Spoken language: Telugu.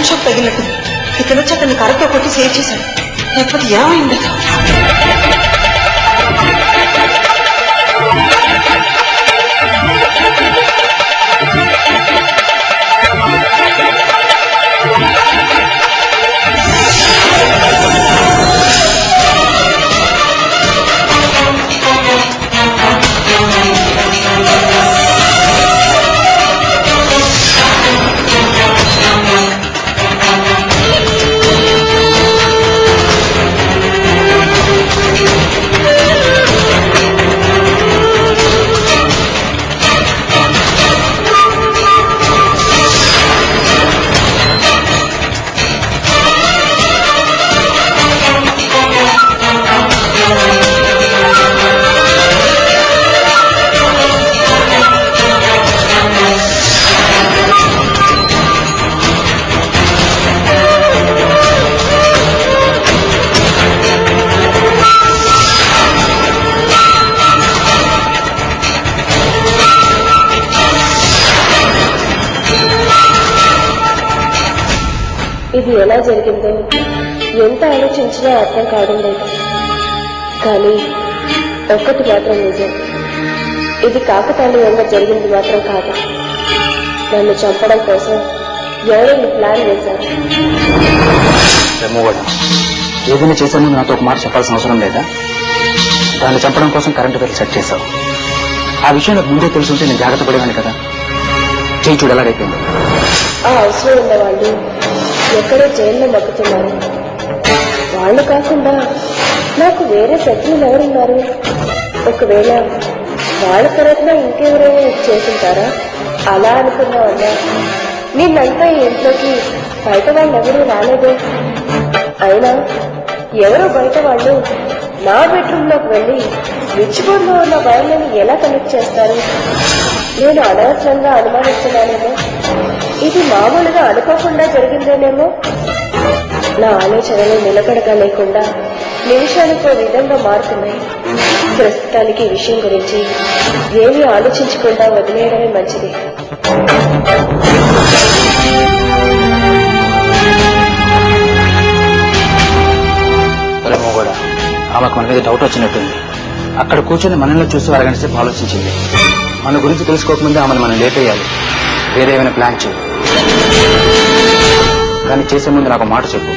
కరెంట్ షాక్ తగిలినట్టు ఇక్కడ వచ్చి అతన్ని కరెక్ట్గా కొట్టి సేవ్ చేశాడు. లేకపోతే ఏమైంది? ఇది ఎలా జరిగిందో ఎంత ఆలోచించినా అర్థం కావడం లేదు. కానీ ఒక్కటి మాత్రం నిజం, ఇది కాకతాళీయంగా జరిగింది మాత్రం కాదు. నన్ను చంపడం కోసం ఎవరో ఈ ప్లాన్ వేశారు. ఏదైనా చేశాను నాతో ఒక మాట చెప్పాల్సిన అవసరం లేదా? దాన్ని చంపడం కోసం కరెంటు బిల్ సెట్ చేశావు. ఆ విషయం నాకు ముందే తెలుసుంటే నేను జాగ్రత్త పడేవాడిని కదా. చేయి చూడు ఎలాగైపోయింది. ఆ అవసరం ఉన్న వాళ్ళు ఎక్కడో జైల్లో మగ్గుతున్నారు. వాళ్ళు కాకుండా నాకు వేరే శత్రువులు ఎవరున్నారు? ఒకవేళ వాళ్ళ తరఫున ఇంకెవరైనా చేసుంటారా? అలా అనుకున్నావన్నా నిన్నంతా ఇంట్లోకి బయట వాళ్ళు ఎవరూ రాలేదే. అయినా ఎవరో బయట వాళ్ళు నా బెడ్రూమ్ లోకి వెళ్లి స్విచ్ బోర్డ్ లో ఉన్న వైర్లను ఎలా కనెక్ట్ చేస్తారు? నేను అనవసరంగా అనుమానిస్తున్నానేమో. ఇది మామూలుగా అనుకోకుండా జరిగిందేనేమో. నా ఆలోచనలు నిలకడగా లేకుండా నిమిషానికో విధంగా మారుతున్నాయి. ప్రస్తుతానికి ఈ విషయం గురించి ఏమీ ఆలోచించకుండా వదిలేయడమే మంచిది. కూడా ఆమెకు మన మీద డౌట్ వచ్చినట్టుంది. అక్కడ కూర్చొని మనల్ని చూసి అరగంట సేపు ఆలోచించింది. మన గురించి తెలుసుకోకముందే ఆమెను మనం లేపేయాలి. వేరే ఏమైనా ప్లాన్ చేయి. కానీ చేసే ముందు నాకు మాట చెప్పు.